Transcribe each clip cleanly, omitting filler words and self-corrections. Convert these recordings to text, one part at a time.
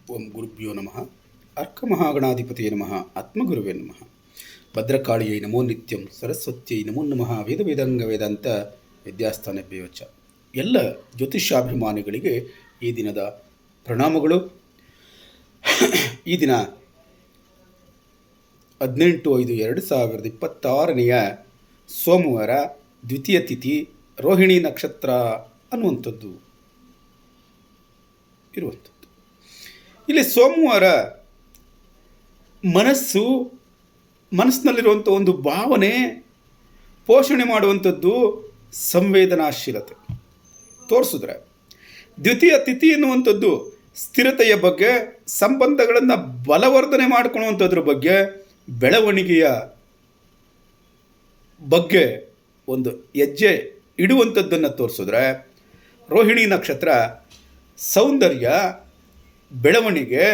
ಓಂ ಗುರುಭ್ಯೋ ನಮಃ. ಅರ್ಕಮಹಾಗಣಾಧಿಪತಿಯೇ ನಮಃ. ಆತ್ಮಗುರುವೇ ನಮಃ. ಭದ್ರಕಾಳಿಯೈ ನಮೋ ನಿತ್ಯಂ. ಸರಸ್ವತ್ಯೈ ನಮೋ ನಮಃ. ವೇದಾಂಗ ವೇದಾಂತ ವಿದ್ಯಾಸ್ಥಾನಭ್ಯೋ ಚ. ಎಲ್ಲ ಜ್ಯೋತಿಷ್ಯಾಭಿಮಾನಿಗಳಿಗೆ ಈ ದಿನದ ಪ್ರಣಾಮಗಳು. ಈ ದಿನ 18/5/2026 ಸೋಮವಾರ, ದ್ವಿತೀಯ ತಿಥಿ, ರೋಹಿಣಿ ನಕ್ಷತ್ರ ಅನ್ನುವಂಥದ್ದು ಇರುವಂಥದ್ದು. ಇಲ್ಲಿ ಸೋಮವಾರ ಮನಸ್ಸಿನಲ್ಲಿರುವಂಥ ಒಂದು ಭಾವನೆ ಪೋಷಣೆ ಮಾಡುವಂಥದ್ದು ಸಂವೇದನಾಶೀಲತೆ ತೋರಿಸಿದ್ರೆ, ದ್ವಿತೀಯ ತಿಥಿ ಎನ್ನುವಂಥದ್ದು ಸ್ಥಿರತೆಯ ಬಗ್ಗೆ, ಸಂಬಂಧಗಳನ್ನು ಬಲವರ್ಧನೆ ಮಾಡಿಕೊಳ್ಳುವಂಥದ್ರ ಬಗ್ಗೆ, ಬೆಳವಣಿಗೆಯ ಬಗ್ಗೆ ಒಂದು ಹೆಜ್ಜೆ ಇಡುವಂಥದ್ದನ್ನು ತೋರಿಸಿದ್ರೆ, ರೋಹಿಣಿ ನಕ್ಷತ್ರ ಸೌಂದರ್ಯ, ಬೆಳವಣಿಗೆ,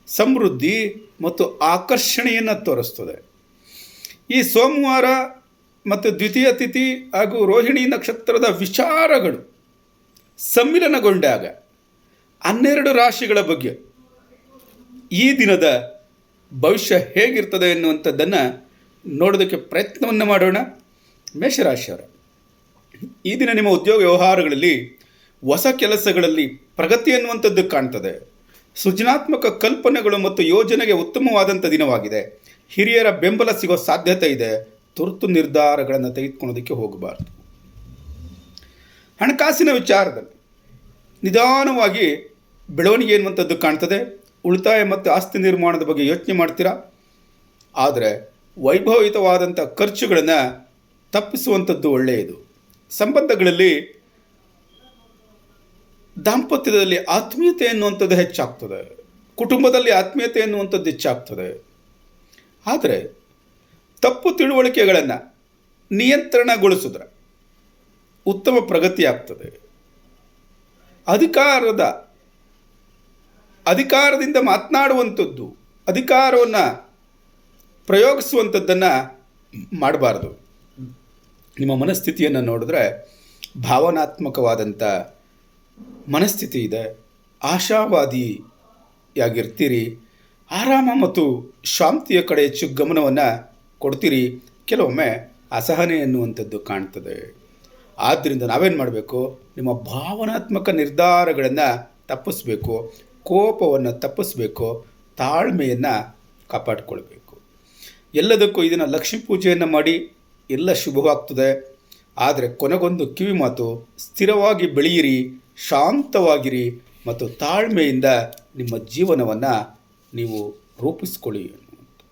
ಸಮೃದ್ಧಿ ಮತ್ತು ಆಕರ್ಷಣೆಯನ್ನು ತೋರಿಸ್ತದೆ. ಈ ಸೋಮವಾರ ಮತ್ತು ದ್ವಿತೀಯ ತಿಥಿ ಹಾಗೂ ರೋಹಿಣಿ ನಕ್ಷತ್ರದ ವಿಚಾರಗಳು ಸಮ್ಮಿಲನಗೊಂಡಾಗ 12 ರಾಶಿಗಳ ಬಗ್ಗೆ ಈ ದಿನದ ಭವಿಷ್ಯ ಹೇಗಿರ್ತದೆ ಎನ್ನುವಂಥದ್ದನ್ನು ನೋಡೋದಕ್ಕೆ ಪ್ರಯತ್ನವನ್ನು ಮಾಡೋಣ. ಮೇಷರಾಶಿಯವರ ಈ ದಿನ ನಿಮ್ಮ ಉದ್ಯೋಗ ವ್ಯವಹಾರಗಳಲ್ಲಿ, ಹೊಸ ಕೆಲಸಗಳಲ್ಲಿ ಪ್ರಗತಿ ಎನ್ನುವಂಥದ್ದು ಕಾಣ್ತದೆ. ಸೃಜನಾತ್ಮಕ ಕಲ್ಪನೆಗಳು ಮತ್ತು ಯೋಜನೆಗೆ ಉತ್ತಮವಾದಂಥ ದಿನವಾಗಿದೆ. ಹಿರಿಯರ ಬೆಂಬಲ ಸಿಗೋ ಸಾಧ್ಯತೆ ಇದೆ. ತುರ್ತು ನಿರ್ಧಾರಗಳನ್ನು ತೆಗೆದುಕೊಳ್ಳೋದಕ್ಕೆ ಹೋಗಬಾರ್ದು. ಹಣಕಾಸಿನ ವಿಚಾರದಲ್ಲಿ ನಿಧಾನವಾಗಿ ಬೆಳವಣಿಗೆ ಎನ್ನುವಂಥದ್ದು ಕಾಣ್ತದೆ. ಉಳಿತಾಯ ಮತ್ತು ಆಸ್ತಿ ನಿರ್ಮಾಣದ ಬಗ್ಗೆ ಯೋಚನೆ ಮಾಡ್ತೀರಾ. ಆದರೆ ವೈಭವಯುತವಾದಂಥ ಖರ್ಚುಗಳನ್ನು ತಪ್ಪಿಸುವಂಥದ್ದು ಒಳ್ಳೆಯದು. ಸಂಬಂಧಗಳಲ್ಲಿ, ದಾಂಪತ್ಯದಲ್ಲಿ ಆತ್ಮೀಯತೆ ಎನ್ನುವಂಥದ್ದು ಹೆಚ್ಚಾಗ್ತದೆ. ಕುಟುಂಬದಲ್ಲಿ ಆತ್ಮೀಯತೆ ಎನ್ನುವಂಥದ್ದು ಹೆಚ್ಚಾಗ್ತದೆ. ಆದರೆ ತಪ್ಪು ತಿಳುವಳಿಕೆಗಳನ್ನು ನಿಯಂತ್ರಣಗೊಳಿಸಿದ್ರೆ ಉತ್ತಮ ಪ್ರಗತಿ ಆಗ್ತದೆ. ಅಧಿಕಾರದಿಂದ ಮಾತನಾಡುವಂಥದ್ದು, ಅಧಿಕಾರವನ್ನು ಪ್ರಯೋಗಿಸುವಂಥದ್ದನ್ನು ಮಾಡಬಾರ್ದು. ನಿಮ್ಮ ಮನಸ್ಥಿತಿಯನ್ನು ನೋಡಿದ್ರೆ ಭಾವನಾತ್ಮಕವಾದಂಥ ಮನಸ್ಥಿತಿ ಇದೆ. ಆಶಾವಾದಿಯಾಗಿರ್ತೀರಿ. ಆರಾಮ ಮತ್ತು ಶಾಂತಿಯ ಕಡೆ ಹೆಚ್ಚು ಗಮನವನ್ನು ಕೊಡ್ತೀರಿ. ಕೆಲವೊಮ್ಮೆ ಅಸಹನೆ ಎನ್ನುವಂಥದ್ದು ಕಾಣ್ತದೆ. ಆದ್ದರಿಂದ ನಾವೇನು ಮಾಡಬೇಕು? ನಿಮ್ಮ ಭಾವನಾತ್ಮಕ ನಿರ್ಧಾರಗಳನ್ನು ತಪ್ಪಿಸ್ಬೇಕು, ಕೋಪವನ್ನು ತಪ್ಪಿಸ್ಬೇಕು, ತಾಳ್ಮೆಯನ್ನು ಕಾಪಾಡಿಕೊಳ್ಬೇಕು. ಎಲ್ಲದಕ್ಕೂ ಇದನ್ನು ಲಕ್ಷ್ಮೀ ಪೂಜೆಯನ್ನು ಮಾಡಿ ಎಲ್ಲ ಶುಭವಾಗ್ತದೆ. ಆದರೆ ಕೊನೆಗೊಂದು ಕಿವಿ ಮಾತು: ಸ್ಥಿರವಾಗಿ ಬೆಳೆಯಿರಿ, ಶಾಂತವಾಗಿರಿ ಮತ್ತು ತಾಳ್ಮೆಯಿಂದ ನಿಮ್ಮ ಜೀವನವನ್ನು ನೀವು ರೂಪಿಸ್ಕೊಳ್ಳಿ ಅನ್ನುವಂಥದ್ದು.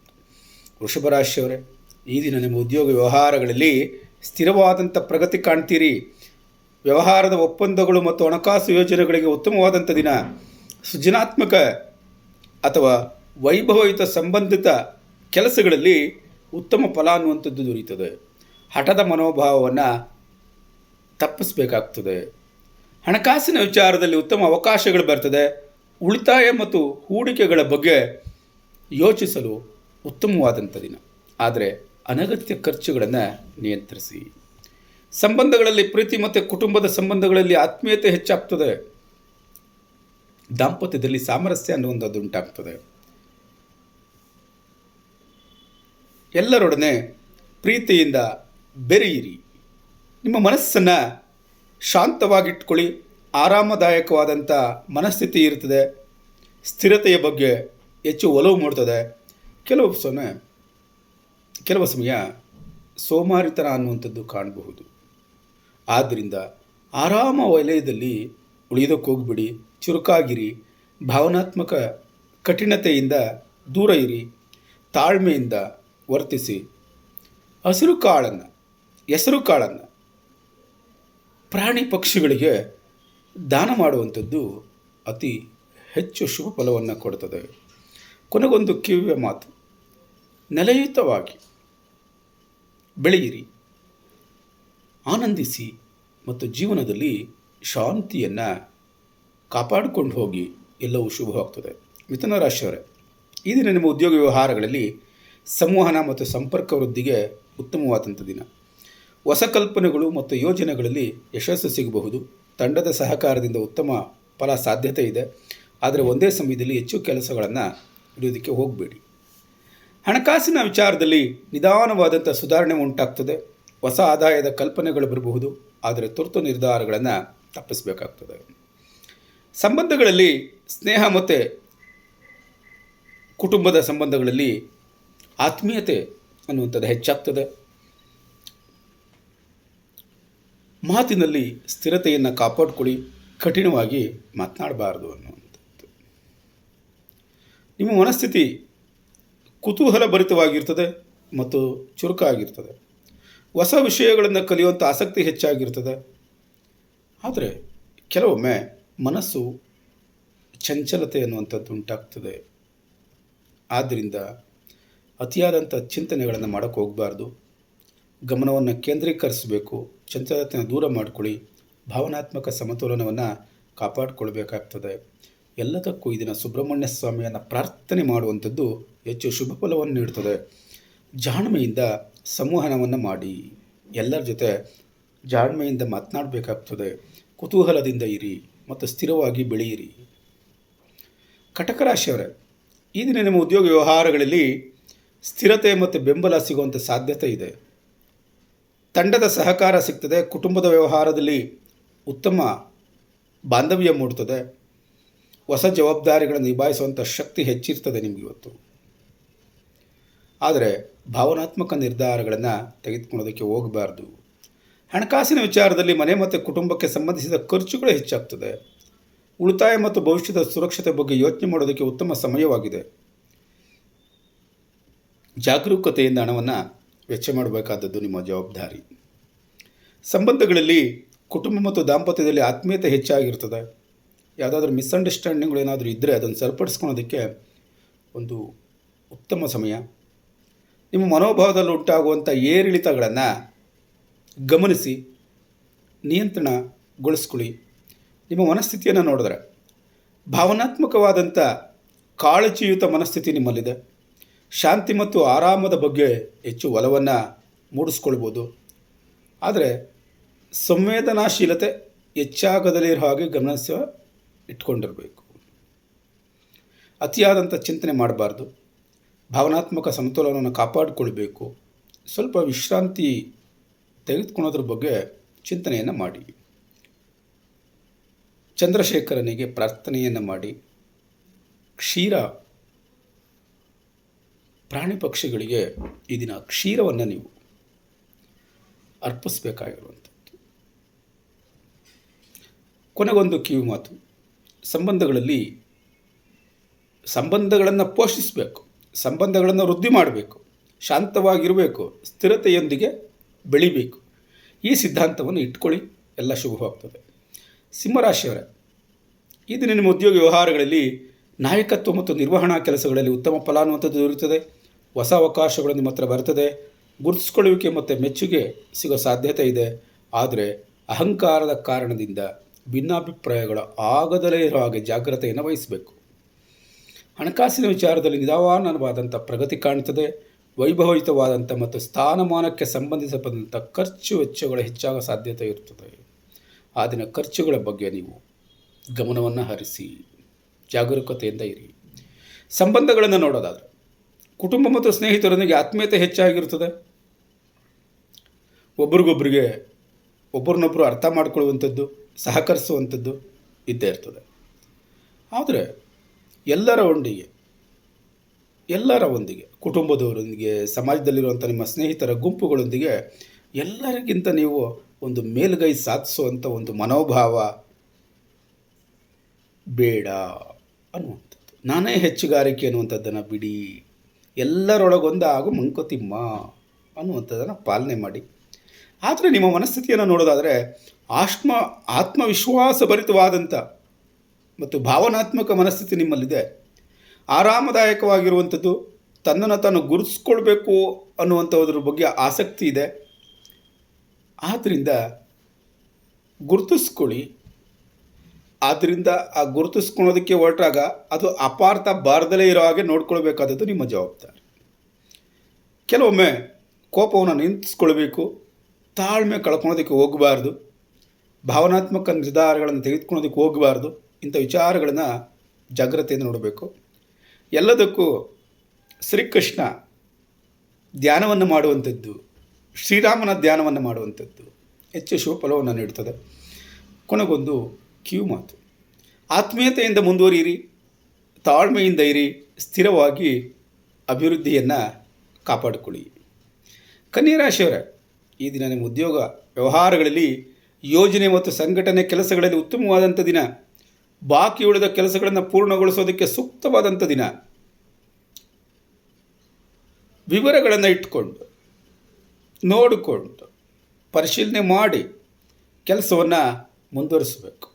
ವೃಷಭ ರಾಶಿಯವರೇ, ಈ ದಿನ ನಿಮ್ಮ ಉದ್ಯೋಗ ವ್ಯವಹಾರಗಳಲ್ಲಿ ಸ್ಥಿರವಾದಂಥ ಪ್ರಗತಿ ಕಾಣ್ತೀರಿ. ವ್ಯವಹಾರದ ಒಪ್ಪಂದಗಳು ಮತ್ತು ಹಣಕಾಸು ಯೋಜನೆಗಳಿಗೆ ಉತ್ತಮವಾದಂಥ ದಿನ. ಸೃಜನಾತ್ಮಕ ಅಥವಾ ವೈಭವಯುತ ಸಂಬಂಧಿತ ಕೆಲಸಗಳಲ್ಲಿ ಉತ್ತಮ ಫಲ ಅನ್ನುವಂಥದ್ದು ದೊರೆಯುತ್ತದೆ. ಹಠದ ಮನೋಭಾವವನ್ನು ತಪ್ಪಿಸಬೇಕಾಗ್ತದೆ. ಹಣಕಾಸಿನ ವಿಚಾರದಲ್ಲಿ ಉತ್ತಮ ಅವಕಾಶಗಳು ಬರ್ತದೆ. ಉಳಿತಾಯ ಮತ್ತು ಹೂಡಿಕೆಗಳ ಬಗ್ಗೆ ಯೋಚಿಸಲು ಉತ್ತಮವಾದಂಥ ದಿನ. ಆದರೆ ಅನಗತ್ಯ ಖರ್ಚುಗಳನ್ನು ನಿಯಂತ್ರಿಸಿ. ಸಂಬಂಧಗಳಲ್ಲಿ ಪ್ರೀತಿ ಮತ್ತು ಕುಟುಂಬದ ಸಂಬಂಧಗಳಲ್ಲಿ ಆತ್ಮೀಯತೆ ಹೆಚ್ಚಾಗ್ತದೆ. ದಾಂಪತ್ಯದಲ್ಲಿ ಸಾಮರಸ್ಯ ಅನ್ನುವಂಥದ್ದು ಉಂಟಾಗ್ತದೆ. ಎಲ್ಲರೊಡನೆ ಪ್ರೀತಿಯಿಂದ ಬೆರೆಯಿರಿ. ನಿಮ್ಮ ಮನಸ್ಸನ್ನು ಶಾಂತವಾಗಿಟ್ಕೊಳ್ಳಿ. ಆರಾಮದಾಯಕವಾದಂಥ ಮನಸ್ಥಿತಿ ಇರ್ತದೆ. ಸ್ಥಿರತೆಯ ಬಗ್ಗೆ ಹೆಚ್ಚು ಒಲವು ಮೂಡ್ತದೆ. ಕೆಲವು ಸಮಯ ಸೋಮಾರಿತನ ಅನ್ನುವಂಥದ್ದು ಕಾಣಬಹುದು. ಆದ್ದರಿಂದ ಆರಾಮ ವಲಯದಲ್ಲಿ ಉಳಿಯೋದಕ್ಕೆ ಹೋಗ್ಬಿಡಿ. ಚುರುಕಾಗಿರಿ. ಭಾವನಾತ್ಮಕ ಕಠಿಣತೆಯಿಂದ ದೂರ ಇರಿ. ತಾಳ್ಮೆಯಿಂದ ವರ್ತಿಸಿ. ಹೆಸರು ಕಾಳನ್ನು ಪ್ರಾಣಿ ಪಕ್ಷಿಗಳಿಗೆ ದಾನ ಮಾಡುವಂಥದ್ದು ಅತಿ ಹೆಚ್ಚು ಶುಭ ಫಲವನ್ನು ಕೊಡುತ್ತದೆ. ಕೊನೆಗೊಂದು ಕಿವಿಯ ಮಾತು: ನೆಲೆಯುತವಾಗಿ ಬೆಳೆಯಿರಿ, ಆನಂದಿಸಿ ಮತ್ತು ಜೀವನದಲ್ಲಿ ಶಾಂತಿಯನ್ನು ಕಾಪಾಡಿಕೊಂಡು ಹೋಗಿ. ಎಲ್ಲವೂ ಶುಭವಾಗ್ತದೆ. ಮಿಥುನ ರಾಶಿಯವರೇ, ಈ ದಿನ ನಿಮ್ಮ ಉದ್ಯೋಗ ವ್ಯವಹಾರಗಳಲ್ಲಿ ಸಂವಹನ ಮತ್ತು ಸಂಪರ್ಕ ವೃದ್ಧಿಗೆ ಉತ್ತಮವಾದಂಥ ದಿನ. ಹೊಸ ಕಲ್ಪನೆಗಳು ಮತ್ತು ಯೋಜನೆಗಳಲ್ಲಿ ಯಶಸ್ಸು ಸಿಗಬಹುದು. ತಂಡದ ಸಹಕಾರದಿಂದ ಉತ್ತಮ ಫಲ ಸಾಧ್ಯತೆ ಇದೆ. ಆದರೆ ಒಂದೇ ಸಮಯದಲ್ಲಿ ಹೆಚ್ಚು ಕೆಲಸಗಳನ್ನು ಹಿಡಿಯೋದಕ್ಕೆ ಹೋಗಬೇಡಿ. ಹಣಕಾಸಿನ ವಿಚಾರದಲ್ಲಿ ನಿಧಾನವಾದಂಥ ಸುಧಾರಣೆ ಉಂಟಾಗ್ತದೆ. ಹೊಸ ಆದಾಯದ ಕಲ್ಪನೆಗಳು ಬರಬಹುದು, ಆದರೆ ತುರ್ತು ನಿರ್ಧಾರಗಳನ್ನು ತಪ್ಪಿಸಬೇಕಾಗ್ತದೆ. ಸಂಬಂಧಗಳಲ್ಲಿ ಸ್ನೇಹ ಮತ್ತು ಕುಟುಂಬದ ಸಂಬಂಧಗಳಲ್ಲಿ ಆತ್ಮೀಯತೆ ಅನ್ನುವಂಥದ್ದು ಹೆಚ್ಚಾಗ್ತದೆ. ಮಾತಿನಲ್ಲಿ ಸ್ಥಿರತೆಯನ್ನು ಕಾಪಾಡಿಕೊಳ್ಳಿ, ಕಠಿಣವಾಗಿ ಮಾತನಾಡಬಾರದು ಅನ್ನುವಂಥದ್ದು. ನಿಮ್ಮ ಮನಸ್ಥಿತಿ ಕುತೂಹಲ ಭರಿತವಾಗಿರ್ತದೆ ಮತ್ತು ಚುರುಕಾಗಿರ್ತದೆ. ಹೊಸ ವಿಷಯಗಳನ್ನು ಕಲಿಯುವಂಥ ಆಸಕ್ತಿ ಹೆಚ್ಚಾಗಿರ್ತದೆ. ಆದರೆ ಕೆಲವೊಮ್ಮೆ ಮನಸ್ಸು ಚಂಚಲತೆ ಅನ್ನುವಂಥದ್ದು ಉಂಟಾಗ್ತದೆ. ಆದ್ದರಿಂದ ಅತಿಯಾದಂಥ ಚಿಂತನೆಗಳನ್ನು ಮಾಡೋಕ್ಕೆ ಹೋಗಬಾರ್ದು. ಗಮನವನ್ನು ಕೇಂದ್ರೀಕರಿಸಬೇಕು. ಚಂಚಲತೆಯನ್ನು ದೂರ ಮಾಡಿಕೊಳ್ಳಿ. ಭಾವನಾತ್ಮಕ ಸಮತೋಲನವನ್ನು ಕಾಪಾಡಿಕೊಳ್ಬೇಕಾಗ್ತದೆ. ಎಲ್ಲದಕ್ಕೂ ಈ ದಿನ ಸುಬ್ರಹ್ಮಣ್ಯ ಸ್ವಾಮಿಯನ್ನು ಪ್ರಾರ್ಥನೆ ಮಾಡುವಂಥದ್ದು ಹೆಚ್ಚು ಶುಭ ಫಲವನ್ನು ನೀಡುತ್ತದೆ. ಜಾಣ್ಮೆಯಿಂದ ಸಂವಹನವನ್ನು ಮಾಡಿ. ಎಲ್ಲರ ಜೊತೆ ಜಾಣ್ಮೆಯಿಂದ ಮಾತನಾಡಬೇಕಾಗ್ತದೆ. ಕುತೂಹಲದಿಂದ ಇರಿ ಮತ್ತು ಸ್ಥಿರವಾಗಿ ಬೆಳೆಯಿರಿ. ಕಟಕ ರಾಶಿಯವರೇ, ಈ ದಿನ ನಿಮ್ಮ ಉದ್ಯೋಗ ವ್ಯವಹಾರಗಳಲ್ಲಿ ಸ್ಥಿರತೆ ಮತ್ತು ಬೆಂಬಲ ಸಿಗುವಂಥ ಸಾಧ್ಯತೆ ಇದೆ. ತಂಡದ ಸಹಕಾರ ಸಿಗ್ತದೆ. ಕುಟುಂಬದ ವ್ಯವಹಾರದಲ್ಲಿ ಉತ್ತಮ ಬಾಂಧವ್ಯ ಮೂಡ್ತದೆ. ಹೊಸ ಜವಾಬ್ದಾರಿಗಳನ್ನು ನಿಭಾಯಿಸುವಂಥ ಶಕ್ತಿ ಹೆಚ್ಚಿರ್ತದೆ ನಿಮಗೆ ಇವತ್ತು. ಆದರೆ ಭಾವನಾತ್ಮಕ ನಿರ್ಧಾರಗಳನ್ನು ತೆಗೆದುಕೊಳ್ಳೋದಕ್ಕೆ ಹೋಗಬಾರ್ದು. ಹಣಕಾಸಿನ ವಿಚಾರದಲ್ಲಿ ಮನೆ ಮತ್ತು ಕುಟುಂಬಕ್ಕೆ ಸಂಬಂಧಿಸಿದ ಖರ್ಚುಗಳು ಹೆಚ್ಚಾಗ್ತದೆ. ಉಳಿತಾಯ ಮತ್ತು ಭವಿಷ್ಯದ ಸುರಕ್ಷತೆ ಬಗ್ಗೆ ಯೋಚನೆ ಮಾಡೋದಕ್ಕೆ ಉತ್ತಮ ಸಮಯವಾಗಿದೆ. ಜಾಗರೂಕತೆಯಿಂದ ಹಣವನ್ನು ವೆಚ್ಚ ಮಾಡಬೇಕಾದದ್ದು ನಿಮ್ಮ ಜವಾಬ್ದಾರಿ. ಸಂಬಂಧಗಳಲ್ಲಿ ಕುಟುಂಬ ಮತ್ತು ದಾಂಪತ್ಯದಲ್ಲಿ ಆತ್ಮೀಯತೆ ಹೆಚ್ಚಾಗಿರ್ತದೆ. ಯಾವುದಾದ್ರೂ ಮಿಸ್ಅಂಡರ್ಸ್ಟ್ಯಾಂಡಿಂಗ್ಗಳು ಏನಾದರೂ ಇದ್ದರೆ ಅದನ್ನು ಸರಿಪಡಿಸ್ಕೊಳ್ಳೋದಕ್ಕೆ ಒಂದು ಉತ್ತಮ ಸಮಯ. ನಿಮ್ಮ ಮನೋಭಾವದಲ್ಲಿ ಉಂಟಾಗುವಂಥ ಏರಿಳಿತಗಳನ್ನು ಗಮನಿಸಿ ನಿಯಂತ್ರಣಗೊಳಿಸ್ಕೊಳ್ಳಿ. ನಿಮ್ಮ ಮನಸ್ಥಿತಿಯನ್ನು ನೋಡಿದ್ರೆ ಭಾವನಾತ್ಮಕವಾದಂಥ ಕಾಳಜಿಯುತ ಮನಸ್ಥಿತಿ ನಿಮ್ಮಲ್ಲಿದೆ. ಶಾಂತಿ ಮತ್ತು ಆರಾಮದ ಬಗ್ಗೆ ಹೆಚ್ಚು ಒಲವನ್ನು ಮೂಡಿಸ್ಕೊಳ್ಬೋದು. ಆದರೆ ಸಂವೇದನಾಶೀಲತೆ ಹೆಚ್ಚಾಗದಲ್ಲೇ ಇರೋ ಹಾಗೆ ಇಟ್ಕೊಂಡಿರಬೇಕು. ಅತಿಯಾದಂಥ ಚಿಂತನೆ ಮಾಡಬಾರ್ದು. ಭಾವನಾತ್ಮಕ ಸಮತೋಲನವನ್ನು ಕಾಪಾಡಿಕೊಳ್ಬೇಕು. ಸ್ವಲ್ಪ ವಿಶ್ರಾಂತಿ ತೆಗೆದುಕೊಳ್ಳೋದ್ರ ಬಗ್ಗೆ ಚಿಂತನೆಯನ್ನು ಮಾಡಿ. ಚಂದ್ರಶೇಖರನಿಗೆ ಪ್ರಾರ್ಥನೆಯನ್ನು ಮಾಡಿ. ಪ್ರಾಣಿ ಪಕ್ಷಿಗಳಿಗೆ ಈ ದಿನ ಕ್ಷೀರವನ್ನು ನೀವು ಅರ್ಪಿಸಬೇಕಾಗಿರುವಂಥದ್ದು. ಕೊನೆಗೊಂದು ಕಿವಿ ಮಾತು. ಸಂಬಂಧಗಳನ್ನು ಪೋಷಿಸಬೇಕು. ಸಂಬಂಧಗಳನ್ನು ವೃದ್ಧಿ ಮಾಡಬೇಕು. ಶಾಂತವಾಗಿರಬೇಕು. ಸ್ಥಿರತೆಯೊಂದಿಗೆ ಬೆಳಿಬೇಕು. ಈ ಸಿದ್ಧಾಂತವನ್ನು ಇಟ್ಕೊಳ್ಳಿ, ಎಲ್ಲ ಶುಭವಾಗ್ತದೆ. ಸಿಂಹರಾಶಿಯವರೇ, ಈ ದಿನ ನಿಮ್ಮ ಉದ್ಯೋಗ ವ್ಯವಹಾರಗಳಲ್ಲಿ ನಾಯಕತ್ವ ಮತ್ತು ನಿರ್ವಹಣಾ ಕೆಲಸಗಳಲ್ಲಿ ಉತ್ತಮ ಫಲ ಅನ್ನುವಂಥದ್ದು ದೊರೆಯುತ್ತದೆ. ಹೊಸ ಅವಕಾಶಗಳು ನಿಮ್ಮ ಹತ್ರ ಬರ್ತದೆ. ಗುರುತಿಸ್ಕೊಳ್ಳುವಿಕೆ ಮತ್ತು ಮೆಚ್ಚುಗೆ ಸಿಗೋ ಸಾಧ್ಯತೆ ಇದೆ. ಆದರೆ ಅಹಂಕಾರದ ಕಾರಣದಿಂದ ಭಿನ್ನಾಭಿಪ್ರಾಯಗಳು ಆಗದಲೇ ಇರೋ ಹಾಗೆ ಜಾಗ್ರತೆಯನ್ನು ವಹಿಸಬೇಕು. ಹಣಕಾಸಿನ ವಿಚಾರದಲ್ಲಿ ನಿಧಾನವಾದಂಥ ಪ್ರಗತಿ ಕಾಣ್ತದೆ. ವೈಭವಯುತವಾದಂಥ ಮತ್ತು ಸ್ಥಾನಮಾನಕ್ಕೆ ಸಂಬಂಧಿಸಬಂದಂಥ ಖರ್ಚು ವೆಚ್ಚಗಳು ಹೆಚ್ಚಾಗೋ ಸಾಧ್ಯತೆ ಇರ್ತದೆ. ಆ ದಿನ ಖರ್ಚುಗಳ ಬಗ್ಗೆ ನೀವು ಗಮನವನ್ನು ಹರಿಸಿ ಜಾಗರೂಕತೆಯಿಂದ ಇರಿ. ಸಂಬಂಧಗಳನ್ನು ನೋಡೋದಾದರೆ ಕುಟುಂಬ ಮತ್ತು ಸ್ನೇಹಿತರೊಂದಿಗೆ ಆತ್ಮೀಯತೆ ಹೆಚ್ಚಾಗಿರುತ್ತದೆ. ಒಬ್ಬರನ್ನೊಬ್ಬರು ಅರ್ಥ ಮಾಡಿಕೊಳ್ಳುವಂಥದ್ದು, ಸಹಕರಿಸುವಂಥದ್ದು ಇದ್ದೇ ಇರ್ತದೆ. ಆದರೆ ಎಲ್ಲರ ಒಂದಿಗೆ ಕುಟುಂಬದವರೊಂದಿಗೆ, ಸಮಾಜದಲ್ಲಿರುವಂಥ ನಿಮ್ಮ ಸ್ನೇಹಿತರ ಗುಂಪುಗಳೊಂದಿಗೆ ಎಲ್ಲರಿಗಿಂತ ನೀವು ಒಂದು ಮೇಲುಗೈ ಸಾಧಿಸುವಂಥ ಒಂದು ಮನೋಭಾವ ಬೇಡ ಅನ್ನುವಂಥದ್ದು. ನಾನೇ ಹೆಚ್ಚುಗಾರಿಕೆ ಅನ್ನುವಂಥದ್ದನ್ನು ಬಿಡಿ. ಎಲ್ಲರೊಳಗೊಂದು ಹಾಗೂ ಮಂಕುತಿಮ್ಮ ಅನ್ನುವಂಥದ್ದನ್ನು ಪಾಲನೆ ಮಾಡಿ. ಆದರೆ ನಿಮ್ಮ ಮನಸ್ಥಿತಿಯನ್ನು ನೋಡೋದಾದರೆ ಆತ್ಮವಿಶ್ವಾಸ ಭರಿತವಾದಂಥ ಮತ್ತು ಭಾವನಾತ್ಮಕ ಮನಸ್ಥಿತಿ ನಿಮ್ಮಲ್ಲಿದೆ. ಆರಾಮದಾಯಕವಾಗಿರುವಂಥದ್ದು, ತನ್ನನ್ನು ತಾನು ಗುರುತಿಸ್ಕೊಳ್ಬೇಕು ಅನ್ನುವಂಥದ್ರ ಬಗ್ಗೆ ಆಸಕ್ತಿ ಇದೆ. ಆದ್ದರಿಂದ ಗುರುತಿಸ್ಕೊಳ್ಳಿ. ಆದ್ದರಿಂದ ಆ ಗುರುತಿಸ್ಕೊಳ್ಳೋದಕ್ಕೆ ಹೊರಟಾಗ ಅದು ಅಪಾರ್ಥ ಬಾರದಲೇ ಇರೋ ಹಾಗೆ ನೋಡ್ಕೊಳ್ಬೇಕಾದದ್ದು ನಿಮ್ಮ ಜವಾಬ್ದಾರಿ. ಕೆಲವೊಮ್ಮೆ ಕೋಪವನ್ನು ನಿಯಂತ್ರಿಸ್ಕೊಳ್ಬೇಕು. ತಾಳ್ಮೆ ಕಳ್ಕೊಳೋದಕ್ಕೆ ಹೋಗಬಾರ್ದು. ಭಾವನಾತ್ಮಕ ನಿರ್ಧಾರಗಳನ್ನು ತೆಗೆದುಕೊಳ್ಳೋದಕ್ಕೆ ಹೋಗಬಾರ್ದು. ಇಂಥ ವಿಚಾರಗಳನ್ನು ಜಾಗ್ರತೆಯಿಂದ ನೋಡಬೇಕು. ಎಲ್ಲದಕ್ಕೂ ಶ್ರೀಕೃಷ್ಣ ಧ್ಯಾನವನ್ನು ಮಾಡುವಂಥದ್ದು, ಶ್ರೀರಾಮನ ಧ್ಯಾನವನ್ನು ಮಾಡುವಂಥದ್ದು ಹೆಚ್ಚು ಶುಭಫಲವನ್ನು ನೀಡುತ್ತದೆ. ಕೊನೆಗೊಂದು ಕಿವಿ ಮಾತು, ಆತ್ಮೀಯತೆಯಿಂದ ಮುಂದುವರಿಯಿರಿ, ತಾಳ್ಮೆಯಿಂದ ಇರಿ, ಸ್ಥಿರವಾಗಿ ಅಭಿವೃದ್ಧಿಯನ್ನು ಕಾಪಾಡಿಕೊಳ್ಳಿ. ಕನ್ಯಾ ರಾಶಿಯವರೇ, ಈ ದಿನ ನಿಮ್ಮ ಉದ್ಯೋಗ ವ್ಯವಹಾರಗಳಲ್ಲಿ, ಯೋಜನೆ ಮತ್ತು ಸಂಘಟನೆ ಕೆಲಸಗಳಲ್ಲಿ ಉತ್ತಮವಾದಂಥ ದಿನ. ಬಾಕಿ ಉಳಿದ ಕೆಲಸಗಳನ್ನು ಪೂರ್ಣಗೊಳಿಸೋದಕ್ಕೆ ಸೂಕ್ತವಾದಂಥ ದಿನ. ವಿವರಗಳನ್ನು ಇಟ್ಕೊಂಡು ನೋಡಿಕೊಂಡು ಪರಿಶೀಲನೆ ಮಾಡಿ ಕೆಲಸವನ್ನು ಮುಂದುವರಿಸಬೇಕು.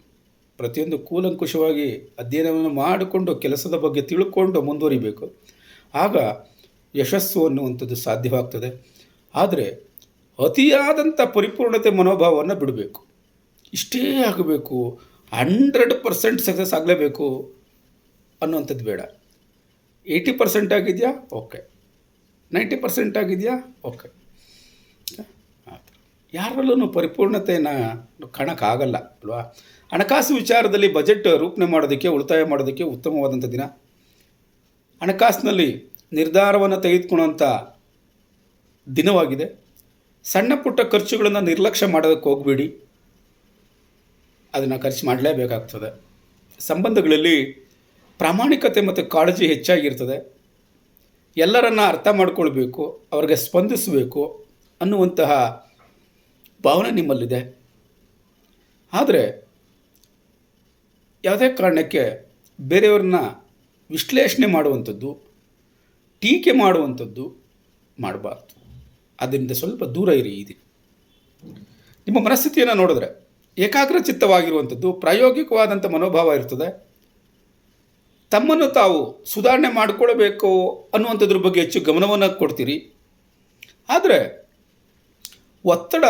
ಪ್ರತಿಯೊಂದು ಕೂಲಂಕುಷವಾಗಿ ಅಧ್ಯಯನವನ್ನು ಮಾಡಿಕೊಂಡು ಕೆಲಸದ ಬಗ್ಗೆ ತಿಳ್ಕೊಂಡು ಮುಂದುವರಿಬೇಕು. ಆಗ ಯಶಸ್ಸು ಅನ್ನುವಂಥದ್ದು ಸಾಧ್ಯವಾಗ್ತದೆ. ಆದರೆ ಅತಿಯಾದಂಥ ಪರಿಪೂರ್ಣತೆ ಮನೋಭಾವವನ್ನು ಬಿಡಬೇಕು. ಇಷ್ಟೇ ಆಗಬೇಕು, 100% ಸಕ್ಸಸ್ ಆಗಲೇಬೇಕು ಅನ್ನುವಂಥದ್ದು ಬೇಡ. 80% ಆಗಿದೆಯಾ, ಓಕೆ. 90% ಆಗಿದೆಯಾ, ಓಕೆ. ಯಾರಲ್ಲೂ ಪರಿಪೂರ್ಣತೆಯನ್ನು ಕಾಣೋಕ್ಕಾಗಲ್ಲ ಅಲ್ವಾ. ಹಣಕಾಸು ವಿಚಾರದಲ್ಲಿ ಬಜೆಟ್ ರೂಪಣೆ ಮಾಡೋದಕ್ಕೆ, ಉಳಿತಾಯ ಮಾಡೋದಕ್ಕೆ ಉತ್ತಮವಾದಂಥ ದಿನ. ಹಣಕಾಸಿನಲ್ಲಿ ನಿರ್ಧಾರವನ್ನು ತೆಗೆದುಕೊಳ್ಳುವಂಥ ದಿನವಾಗಿದೆ. ಸಣ್ಣ ಪುಟ್ಟ ಖರ್ಚುಗಳನ್ನು ನಿರ್ಲಕ್ಷ್ಯ ಮಾಡೋದಕ್ಕೆ ಹೋಗಬೇಡಿ, ಅದನ್ನು ಖರ್ಚು ಮಾಡಲೇಬೇಕಾಗ್ತದೆ. ಸಂಬಂಧಗಳಲ್ಲಿ ಪ್ರಾಮಾಣಿಕತೆ ಮತ್ತು ಕಾಳಜಿ ಹೆಚ್ಚಾಗಿರ್ತದೆ. ಎಲ್ಲರನ್ನ ಅರ್ಥ ಮಾಡ್ಕೊಳ್ಬೇಕು, ಅವ್ರಿಗೆ ಸ್ಪಂದಿಸಬೇಕು ಅನ್ನುವಂತಹ ಭಾವನೆ ನಿಮ್ಮಲ್ಲಿದೆ. ಆದರೆ ಯಾವುದೇ ಕಾರಣಕ್ಕೆ ಬೇರೆಯವ್ರನ್ನ ವಿಶ್ಲೇಷಣೆ ಮಾಡುವಂಥದ್ದು, ಟೀಕೆ ಮಾಡುವಂಥದ್ದು ಮಾಡಬಾರ್ದು. ಅದರಿಂದ ಸ್ವಲ್ಪ ದೂರ ಇರಿ. ಈ ದಿನ ನಿಮ್ಮ ಮನಸ್ಥಿತಿಯನ್ನು ನೋಡಿದ್ರೆ ಏಕಾಗ್ರಚಿತ್ತವಾಗಿರುವಂಥದ್ದು, ಪ್ರಾಯೋಗಿಕವಾದಂಥ ಮನೋಭಾವ ಇರ್ತದೆ. ತಮ್ಮನ್ನು ತಾವು ಸುಧಾರಣೆ ಮಾಡಿಕೊಳ್ಬೇಕು ಅನ್ನುವಂಥದ್ರ ಬಗ್ಗೆ ಹೆಚ್ಚು ಗಮನವನ್ನು ಕೊಡ್ತೀರಿ. ಆದರೆ ಒತ್ತಡ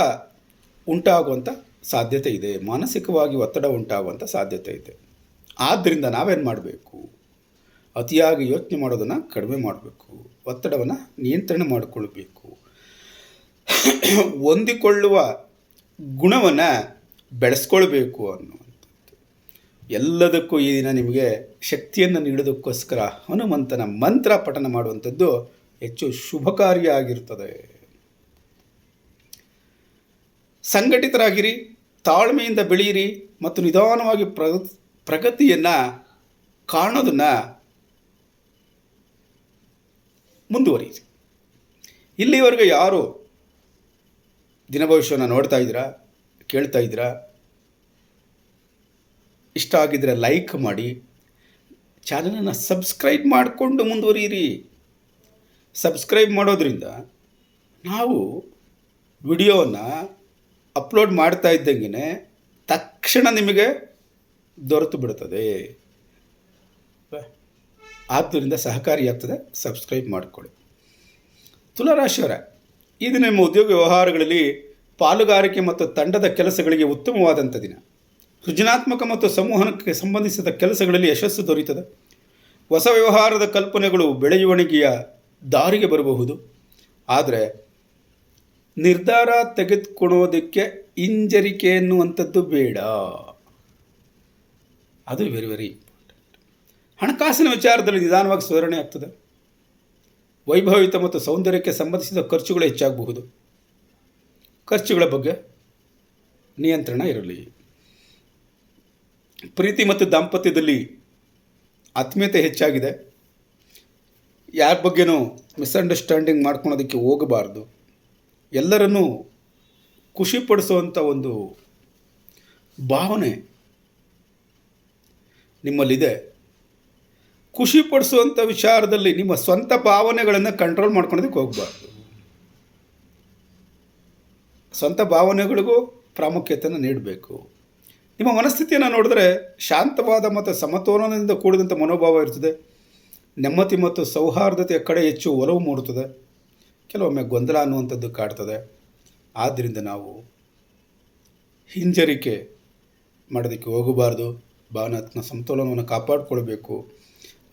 ಉಂಟಾಗುವಂಥ ಸಾಧ್ಯತೆ ಇದೆ, ಮಾನಸಿಕವಾಗಿ ಒತ್ತಡ ಉಂಟಾಗುವಂಥ ಸಾಧ್ಯತೆ ಇದೆ. ಆದ್ದರಿಂದ ನಾವೇನು ಮಾಡಬೇಕು? ಅತಿಯಾಗಿ ಯೋಚನೆ ಮಾಡೋದನ್ನು ಕಡಿಮೆ ಮಾಡಬೇಕು, ಒತ್ತಡವನ್ನು ನಿಯಂತ್ರಣ ಮಾಡಿಕೊಳ್ಬೇಕು, ಹೊಂದಿಕೊಳ್ಳುವ ಗುಣವನ್ನು ಬೆಳೆಸ್ಕೊಳ್ಬೇಕು ಅನ್ನುವಂಥದ್ದು. ಎಲ್ಲದಕ್ಕೂ ಈ ದಿನ ನಿಮಗೆ ಶಕ್ತಿಯನ್ನು ನೀಡೋದಕ್ಕೋಸ್ಕರ ಹನುಮಂತನ ಮಂತ್ರ ಪಠನ ಮಾಡುವಂಥದ್ದು ಹೆಚ್ಚು ಶುಭಕಾರಿಯಾಗಿರ್ತದೆ. ಸಂಘಟಿತರಾಗಿರಿ, ತಾಳ್ಮೆಯಿಂದ ಬೆಳೆಯಿರಿ ಮತ್ತು ನಿಧಾನವಾಗಿ ಪ್ರಗತಿಯನ್ನು ಕಾಣೋದನ್ನು ಮುಂದುವರಿಯಿರಿ. ಇಲ್ಲಿವರೆಗೆ ಯಾರು ದಿನ ಭವಿಷ್ಯವನ್ನು ನೋಡ್ತಾ ಇದ್ದೀರಾ, ಕೇಳ್ತಾ ಇದ್ದೀರಾ, ಇಷ್ಟ ಆಗಿದ್ದರೆ ಲೈಕ್ ಮಾಡಿ, ಚಾನಲನ್ನು ಸಬ್ಸ್ಕ್ರೈಬ್ ಮಾಡಿಕೊಂಡು ಮುಂದುವರಿಯಿರಿ. ಸಬ್ಸ್ಕ್ರೈಬ್ ಮಾಡೋದ್ರಿಂದ ನಾವು ವಿಡಿಯೋವನ್ನು ಅಪ್ಲೋಡ್ ಮಾಡ್ತಾ ಇದ್ದಂಗೆ ತಕ್ಷಣ ನಿಮಗೆ ದೊರೆತು ಬಿಡುತ್ತದೆ. ಆದ್ದರಿಂದ ಸಹಕಾರಿಯಾಗ್ತದೆ, ಸಬ್ಸ್ಕ್ರೈಬ್ ಮಾಡಿಕೊಳ್ಳಿ. ತುಲಾರಾಶಿಯವರ, ಈ ದಿನ ನಿಮ್ಮ ಉದ್ಯೋಗ ವ್ಯವಹಾರಗಳಲ್ಲಿ ಪಾಲುಗಾರಿಕೆ ಮತ್ತು ತಂಡದ ಕೆಲಸಗಳಿಗೆ ಉತ್ತಮವಾದಂಥ ದಿನ. ಸೃಜನಾತ್ಮಕ ಮತ್ತು ಸಂವಹನಕ್ಕೆ ಸಂಬಂಧಿಸಿದ ಕೆಲಸಗಳಲ್ಲಿ ಯಶಸ್ಸು ದೊರೆಯುತ್ತದೆ. ಹೊಸ ವ್ಯವಹಾರದ ಕಲ್ಪನೆಗಳು ಬೆಳವಣಿಗೆಯ ದಾರಿಗೆ ಬರಬಹುದು. ಆದರೆ ನಿರ್ಧಾರ ತೆಗೆದುಕೊಳ್ಳೋದಕ್ಕೆ ಹಿಂಜರಿಕೆ ಎನ್ನುವಂಥದ್ದು ಬೇಡ. ಅದು ವೆರಿ ವೆರಿ ಇಂಪಾರ್ಟೆಂಟ್. ಹಣಕಾಸಿನ ವಿಚಾರದಲ್ಲಿ ನಿಧಾನವಾಗಿ ಸುಧಾರಣೆ ಆಗ್ತದೆ. ವೈಭವಯುತ ಮತ್ತು ಸೌಂದರ್ಯಕ್ಕೆ ಸಂಬಂಧಿಸಿದ ಖರ್ಚುಗಳು ಹೆಚ್ಚಾಗಬಹುದು. ಖರ್ಚುಗಳ ಬಗ್ಗೆ ನಿಯಂತ್ರಣ ಇರಲಿ. ಪ್ರೀತಿ ಮತ್ತು ದಾಂಪತ್ಯದಲ್ಲಿ ಆತ್ಮೀಯತೆ ಹೆಚ್ಚಾಗಿದೆ. ಯಾರ ಬಗ್ಗೆನೂ ಮಿಸ್ಅಂಡರ್ಸ್ಟ್ಯಾಂಡಿಂಗ್ ಮಾಡ್ಕೊಳೋದಕ್ಕೆ ಹೋಗಬಾರ್ದು. ಎಲ್ಲರನ್ನೂ ಖುಷಿಪಡಿಸುವಂಥ ಒಂದು ಭಾವನೆ ನಿಮ್ಮಲ್ಲಿದೆ. ಖುಷಿಪಡಿಸುವಂಥ ವಿಚಾರದಲ್ಲಿ ನಿಮ್ಮ ಸ್ವಂತ ಭಾವನೆಗಳನ್ನು ಕಂಟ್ರೋಲ್ ಮಾಡ್ಕೊಳೋದಕ್ಕೆ ಹೋಗಬಾರ್ದು. ಸ್ವಂತ ಭಾವನೆಗಳಿಗೂ ಪ್ರಾಮುಖ್ಯತೆಯನ್ನು ನೀಡಬೇಕು. ನಿಮ್ಮ ಮನಸ್ಥಿತಿಯನ್ನು ನೋಡಿದ್ರೆ ಶಾಂತವಾದ ಮತ್ತು ಸಮತೋಲನದಿಂದ ಕೂಡಿದಂಥ ಮನೋಭಾವ ಇರ್ತದೆ. ನೆಮ್ಮದಿ ಮತ್ತು ಸೌಹಾರ್ದತೆಯ ಕಡೆ ಹೆಚ್ಚು ಒಲವು ಮೂಡುತ್ತದೆ. ಕೆಲವೊಮ್ಮೆ ಗೊಂದಲ ಅನ್ನುವಂಥದ್ದು ಕಾಡ್ತದೆ. ಆದ್ದರಿಂದ ನಾವು ಹಿಂಜರಿಕೆ ಮಾಡೋದಕ್ಕೆ ಹೋಗಬಾರ್ದು. ಭಾವನಾತ್ಮಕ ಸಮತೋಲನವನ್ನು ಕಾಪಾಡಿಕೊಳ್ಬೇಕು.